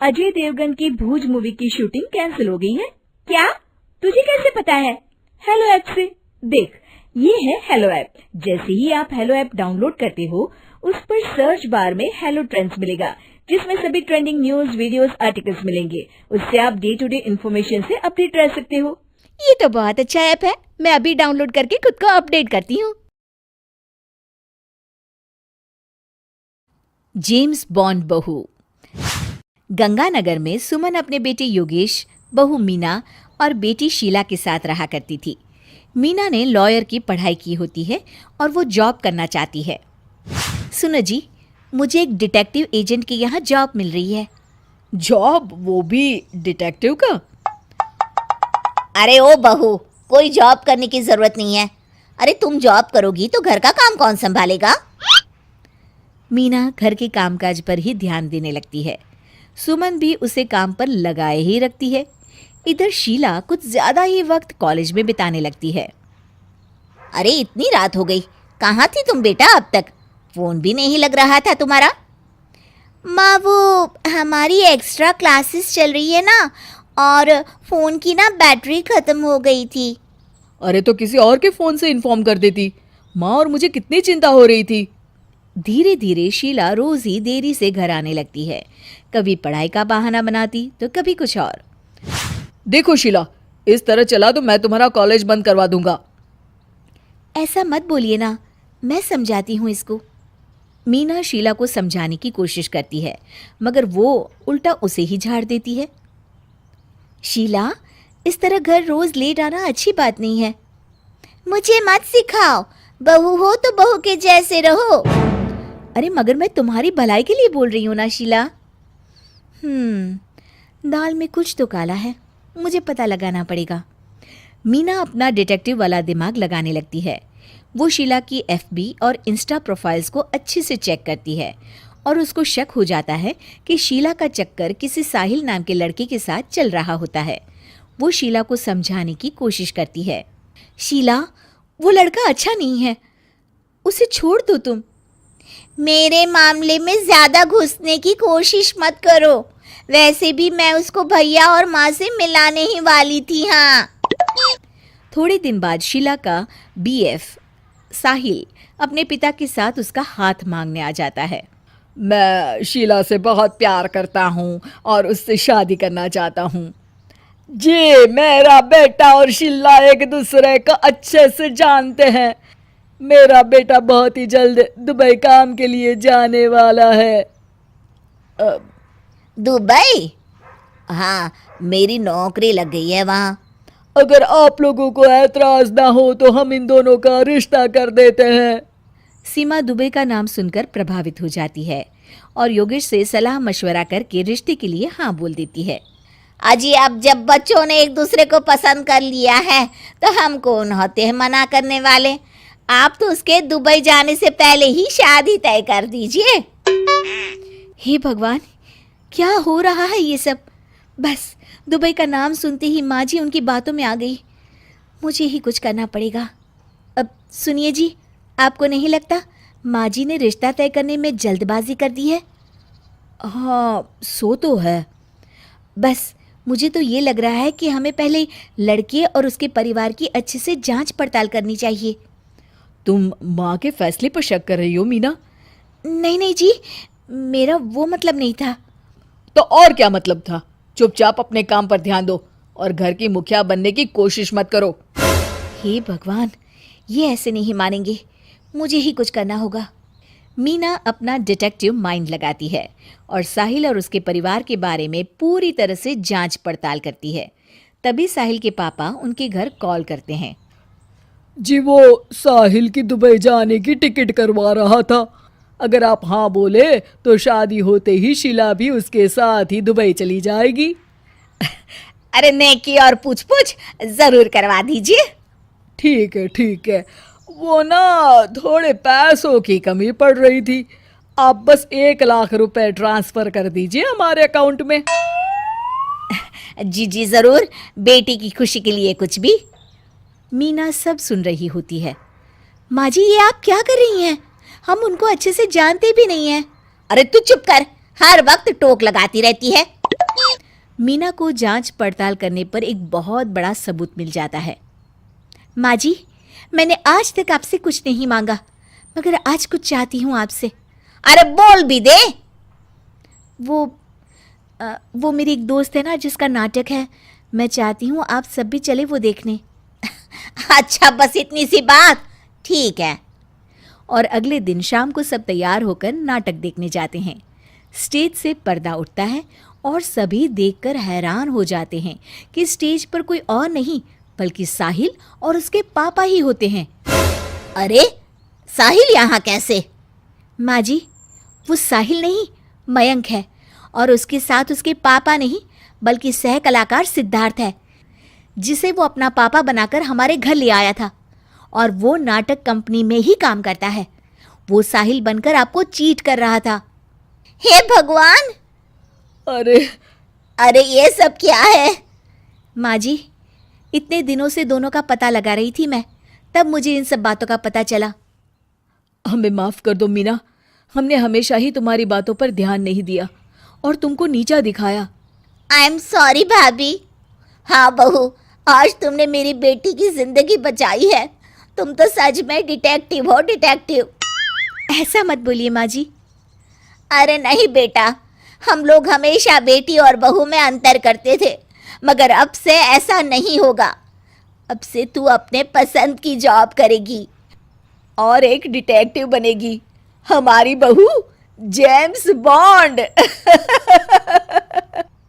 अजय देवगन की भूज मूवी की shooting cancel हो गई है। क्या? तुझे कैसे पता है? हेलो ऐप से देख, ये है हेलो ऐप। जैसे ही आप हेलो ऐप डाउनलोड करते हो, उस पर सर्च बार में हेलो ट्रेंड्स मिलेगा, जिसमें सभी ट्रेंडिंग न्यूज, वीडियोस, आर्टिकल्स मिलेंगे। उससे आप डे टू डे इन्फॉर्मेशन से अपडेट रह सकते हो। ये तो बहुत अच्छा ऐप है, मैं अभी डाउनलोड करके खुद को अपडेट करती हूँ। जेम्स बॉन्ड बहू। गंगानगर में सुमन अपने बेटे योगेश, बहू मीना और बेटी शीला के साथ रहा करती थी। मीना ने लॉयर की पढ़ाई की होती है और वो जॉब करना चाहती है। सुनो जी, मुझे एक डिटेक्टिव एजेंट के यहाँ जॉब मिल रही है। जॉब? वो भी डिटेक्टिव का? अरे ओ बहू, कोई जॉब करने की जरूरत नहीं है। अरे तुम जॉब करोगी तो घर का काम कौन संभालेगा? मीना घर के कामकाज पर ही ध्यान देने लगती है। सुमन भी उसे काम पर लगाए ही रखती है। इधर शीला कुछ ज्यादा ही वक्त कॉलेज में बिताने लगती है। अरे इतनी रात हो गई, कहाँ थी तुम बेटा अब तक? फोन भी नहीं लग रहा था तुम्हारा। माँ, वो हमारी एक्स्ट्रा क्लासेस चल रही है ना, और फोन की ना बैटरी खत्म हो गई थी। अरे तो किसी और के फोन से इन्फॉर्म कर देती माँ, और मुझे कितनी चिंता हो रही थी। धीरे धीरे शीला रोज ही देरी से घर आने लगती है। कभी पढ़ाई का बहाना बनाती तो कभी कुछ और। देखो शीला, इस तरह चला तो मैं तुम्हारा कॉलेज बंद करवा दूंगा। ऐसा मत बोलिए ना, मैं समझाती हूँ इसको। मीना शीला को समझाने की कोशिश करती है, मगर वो उल्टा उसे ही झाड़ देती है। शीला, इस तरह घर रोज लेट आना अच्छी बात नहीं है। मुझे मत सिखाओ, बहू हो तो बहू के जैसे रहो। अरे मगर मैं तुम्हारी भलाई के लिए बोल रही हूँ ना शीला। दाल में कुछ तो काला है, मुझे पता लगाना पड़ेगा। मीना अपना डिटेक्टिव वाला दिमाग लगाने लगती है। वो शीला की एफबी और इंस्टा प्रोफाइल्स को अच्छे से चेक करती है और उसको शक हो जाता है कि शीला का चक्कर किसी साहिल नाम के लड़के के साथ चल रहा होता है। वो शीला को समझाने की कोशिश करती है। शीला, वो लड़का अच्छा नहीं है, उसे छोड़ दो तुम। मेरे मामले में ज्यादा घुसने की कोशिश मत करो, वैसे भी मैं उसको भैया और माँ से मिलाने ही वाली थी। हाँ। थोड़े दिन बाद शीला का बीएफ साहिल अपने पिता के साथ उसका हाथ मांगने आ जाता है। मैं शीला से बहुत प्यार करता हूँ और उससे शादी करना चाहता हूँ। जी, मेरा बेटा और शीला एक दूसरे को अच्छे से जानते हैं। मेरा बेटा बहुत ही जल्द दुबई काम के लिए जाने वाला है। दुबई? हाँ, मेरी नौकरी लग गई है वहाँ। अगर आप लोगों को ऐतराज ना हो तो हम इन दोनों का रिश्ता कर देते हैं। सीमा दुबई का नाम सुनकर प्रभावित हो जाती है और योगेश से सलाह मशवरा करके रिश्ते के लिए हाँ बोल देती है। अजी, अब जब बच्चों ने एक दूसरे को पसंद कर लिया है तो हम कौन होते हैं मना करने वाले। आप तो उसके दुबई जाने से पहले ही शादी तय कर दीजिए। हे भगवान, क्या हो रहा है ये सब? बस दुबई का नाम सुनते ही माँ जी उनकी बातों में आ गई। मुझे ही कुछ करना पड़ेगा। अब सुनिए जी, आपको नहीं लगता माँ जी ने रिश्ता तय करने में जल्दबाजी कर दी है? हाँ, सो तो है। बस मुझे तो ये लग रहा है कि हमें पहले लड़के और उसके परिवार की अच्छे से जांच पड़ताल करनी चाहिए। तुम माँ के फैसले पर शक कर रही हो मीना? नहीं नहीं जी, मेरा वो मतलब नहीं था। तो और क्या मतलब था? चुपचाप अपने काम पर ध्यान दो और घर की मुखिया बनने की कोशिश मत करो। हे भगवान, ये ऐसे नहीं मानेंगे, मुझे ही कुछ करना होगा। मीना अपना डिटेक्टिव माइंड लगाती है और साहिल और उसके परिवार के बारे में पूरी तरह से जांच पड़ताल करती है। तभी साहिल के पापा उनके घर कॉल करते हैं। जी, वो साहिल की दुबई जाने की टिकट करवा रहा था। अगर आप हाँ बोले तो शादी होते ही शीला भी उसके साथ ही दुबई चली जाएगी। अरे नेकी और पूछ पूछ जरूर करवा दीजिए। ठीक है, ठीक है। वो ना थोड़े पैसों की कमी पड़ रही थी। आप बस 1 लाख रुपए ट्रांसफर कर दीजिए हमारे अकाउंट में। जी जी जरूर, बेटी की खुशी के लिए कुछ भी। मीना सब सुन रही होती है। माँ जी, ये आप क्या कर रही हैं? हम उनको अच्छे से जानते भी नहीं हैं। अरे तू चुप कर, हर वक्त टोक लगाती रहती है। मीना को जांच पड़ताल करने पर एक बहुत बड़ा सबूत मिल जाता है। माँ जी, मैंने आज तक आपसे कुछ नहीं मांगा, मगर आज कुछ चाहती हूँ आपसे। अरे बोल भी दे। वो मेरी एक दोस्त है ना जिसका नाटक है, मैं चाहती हूँ आप सब भी चले वो देखने। अच्छा, बस इतनी सी बात, ठीक है। और अगले दिन शाम को सब तैयार होकर नाटक देखने जाते हैं। स्टेज से पर्दा उठता है और सभी देखकर हैरान हो जाते हैं कि स्टेज पर कोई और नहीं बल्कि साहिल और उसके पापा ही होते हैं। अरे साहिल यहाँ कैसे? माँ जी, वो साहिल नहीं मयंक है, और उसके साथ उसके पापा नहीं बल्कि सह कलाकार सिद्धार्थ है, जिसे वो अपना पापा बनाकर हमारे घर ले आया था, और वो नाटक कंपनी में ही काम करता है। वो साहिल बनकर आपको चीट कर रहा था। हे भगवान, अरे ये सब क्या है? माँ जी, इतने दिनों से दोनों का पता लगा रही थी मैं, तब मुझे इन सब बातों का पता चला। हमें माफ कर दो मीना, हमने हमेशा ही तुम्हारी बातों पर ध्यान नहीं दिया और तुमको नीचा दिखाया। आई एम सॉरी भाभी। हाँ बहू, आज तुमने मेरी बेटी की जिंदगी बचाई है। तुम तो सच में डिटेक्टिव हो, डिटेक्टिव। ऐसा मत बोलिए माँ जी। अरे नहीं बेटा, हम लोग हमेशा बेटी और बहू में अंतर करते थे, मगर अब से ऐसा नहीं होगा। अब से तू अपने पसंद की जॉब करेगी और एक डिटेक्टिव बनेगी, हमारी बहू जेम्स बॉन्ड।